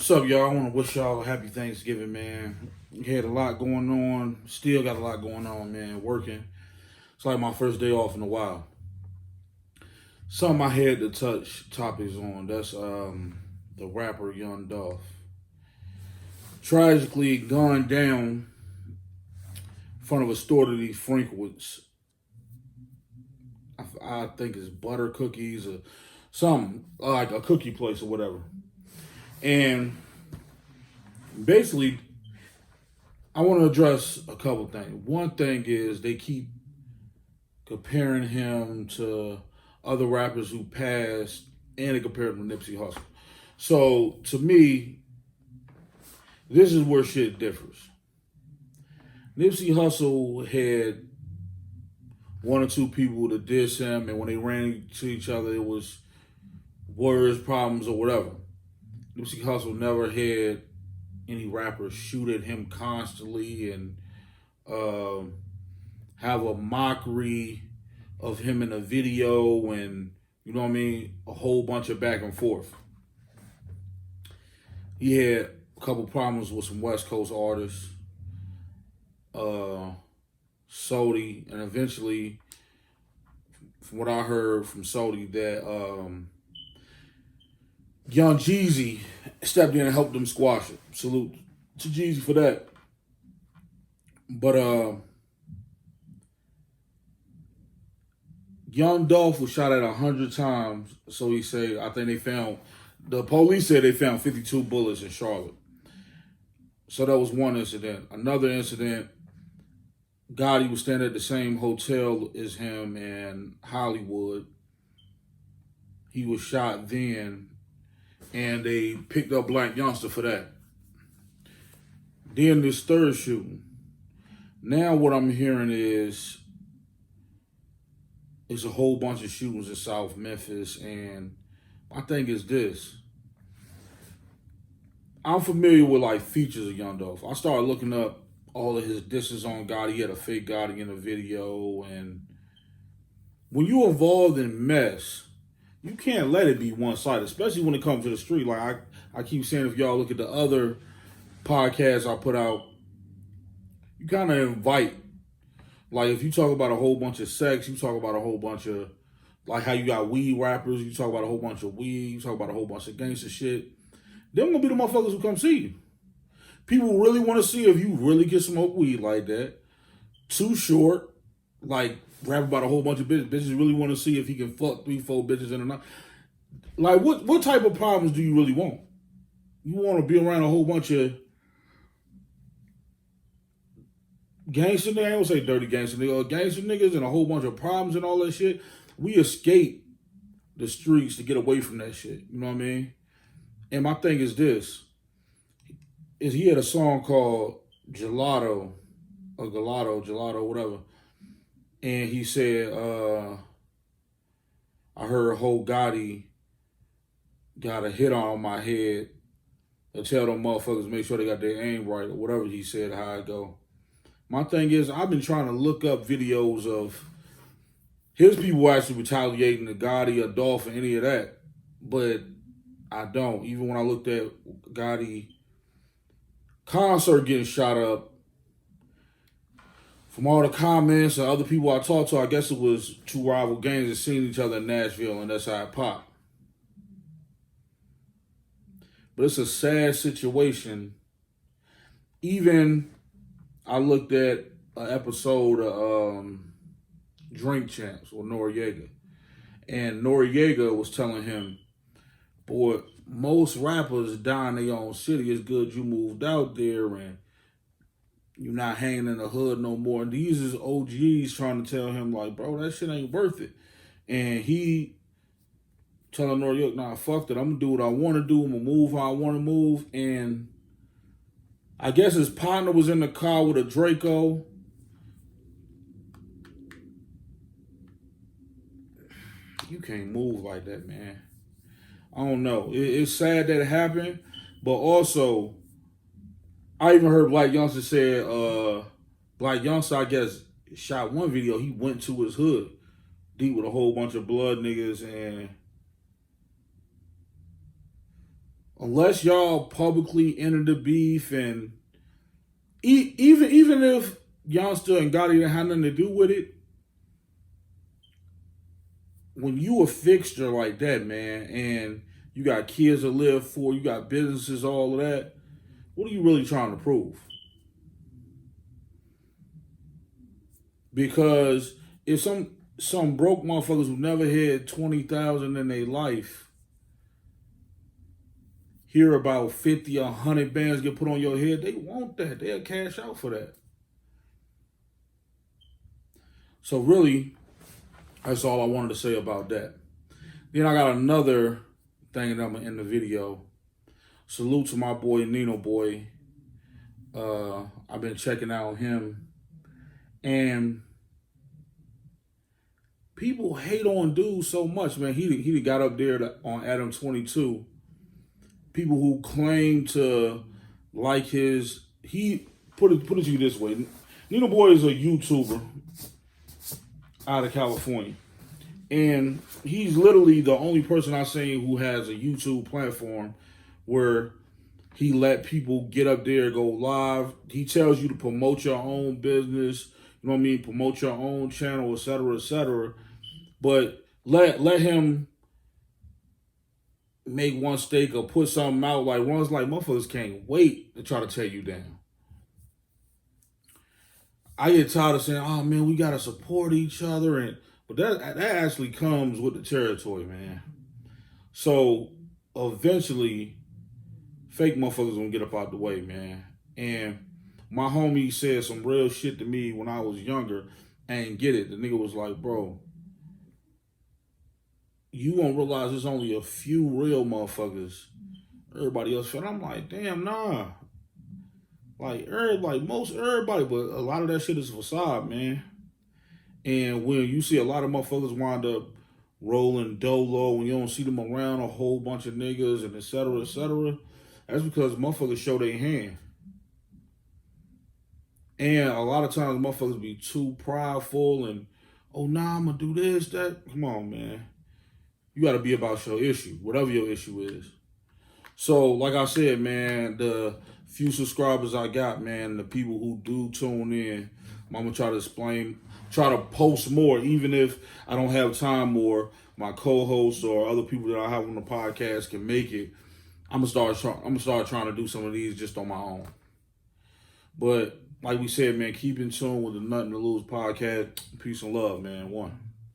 What's up, y'all? I want to wish y'all a happy Thanksgiving, man. Had a lot going on. Still got a lot going on, man. Working. It's like my first day off in a while. Something I had to touch topics on. That's the rapper Young Dolph. Tragically gone down in front of a store that he frequents. I think it's butter cookies or something like a cookie place or whatever. And basically, I want to address a couple things. One thing is they keep comparing him to other rappers who passed, and they compare him to Nipsey Hussle. So to me, this is where shit differs. Nipsey Hussle had one or two people to diss him, and when they ran into each other, it was words, problems, or whatever. Nipsey Hussle never had any rappers shoot at him constantly and have a mockery of him in a video and, you know what I mean, a whole bunch of back and forth. He had a couple problems with some West Coast artists, Sodi, and eventually, from what I heard from Sodi, that Young Jeezy stepped in and helped them squash it. Salute to Jeezy for that. But Young Dolph was shot at 100 times. So he said, I think they found, the police said they found 52 bullets in Charlotte. So that was one incident. Another incident, Gotti was staying at the same hotel as him in Hollywood. He was shot then, and they picked up Black Youngster for that. Then this third shooting. Now what I'm hearing is it's a whole bunch of shootings in South Memphis, and my thing is this. I'm familiar with like features of Young Dolph. I started looking up all of his disses on Gotti. He had a fake Gotti in a video, and when you involved in mess, you can't let it be one-sided, especially when it comes to the street. Like I keep saying, if y'all look at the other podcasts I put out, you kind of invite. Like if you talk about a whole bunch of sex, you talk about a whole bunch of, like how you got weed rappers, you talk about a whole bunch of weed, you talk about a whole bunch of gangster shit. Them gonna be the motherfuckers who come see you. People really want to see if you really can smoke weed like that. Too Short, like rap about a whole bunch of bitches. Bitches really want to see if he can fuck 3-4 bitches in a night. Like what type of problems do you really want? You want to be around a whole bunch of gangster niggas, I don't say dirty gangster niggas, gangster niggas and a whole bunch of problems and all that shit. We escape the streets to get away from that shit. You know what I mean? And my thing is this. Is he had a song called Gelato, or Gelato, whatever. And he said, I heard whole Gotti got a hit on my head to tell them motherfuckers to make sure they got their aim right, or whatever he said, how it go. My thing is, I've been trying to look up videos of his people actually retaliating to Gotti or Dolph or any of that, but I don't. Even when I looked at Gotti concert getting shot up, from all the comments and other people I talked to, I guess it was two rival gangs that seen each other in Nashville, and that's how it popped. But it's a sad situation. Even I looked at an episode of Drink Champs with Noriega, and Noriega was telling him, boy, most rappers die in their own city. It's good you moved out there and you're not hanging in the hood no more. And these is OGs trying to tell him, like, bro, that shit ain't worth it. And he telling Noriega, nah, fuck it. I'm going to do what I want to do. I'm going to move how I want to move. And I guess his partner was in the car with a Draco. You can't move like that, man. I don't know. It's sad that it happened, but also, I even heard Black Youngster said, Black Youngster, I guess, shot one video. He went to his hood, deep with a whole bunch of blood niggas, and unless y'all publicly enter the beef, and even if Youngster and Gotti didn't have nothing to do with it, when you a fixture like that, man, and you got kids to live for, you got businesses, all of that, what are you really trying to prove? Because if some broke motherfuckers who never had 20,000 in their life hear about 50 or 100 bands get put on your head, they want that. They'll cash out for that. So really, that's all I wanted to say about that. Then I got another thing that I'm gonna end the video. Salute to my boy Nino Boy. I've been checking out him, and people hate on dude so much, man. He got up there on Adam 22. People who claim to like his, he put it to you this way. Nino Boy is a YouTuber out of California, and he's literally the only person I've seen who has a YouTube platform where he let people get up there, go live. He tells you to promote your own business, you know what I mean, promote your own channel, etc., etc. But let him make one stake or put something out like one's like motherfuckers can't wait to try to tear you down. I get tired of saying, "Oh man, we gotta support each other," but that actually comes with the territory, man. So eventually, fake motherfuckers gonna get up out the way, man. And my homie said some real shit to me when I was younger. I ain't get it. The nigga was like, "Bro, you won't realize there's only a few real motherfuckers. Everybody else." And I'm like, "Damn, nah." Most everybody, but a lot of that shit is facade, man. And when you see a lot of motherfuckers wind up rolling dolo, when you don't see them around a whole bunch of niggas and etc., that's because motherfuckers show their hand. And a lot of times motherfuckers be too prideful and, oh, nah, I'm gonna do this, that. Come on, man. You gotta be about your issue, whatever your issue is. So, like I said, man, the few subscribers I got, man, the people who do tune in, I'm gonna try to post more, even if I don't have time or my co-hosts or other people that I have on the podcast can make it. I'm gonna start trying to do some of these just on my own. But like we said, man, keep in tune with the Nothing to Lose podcast. Peace and love, man. One.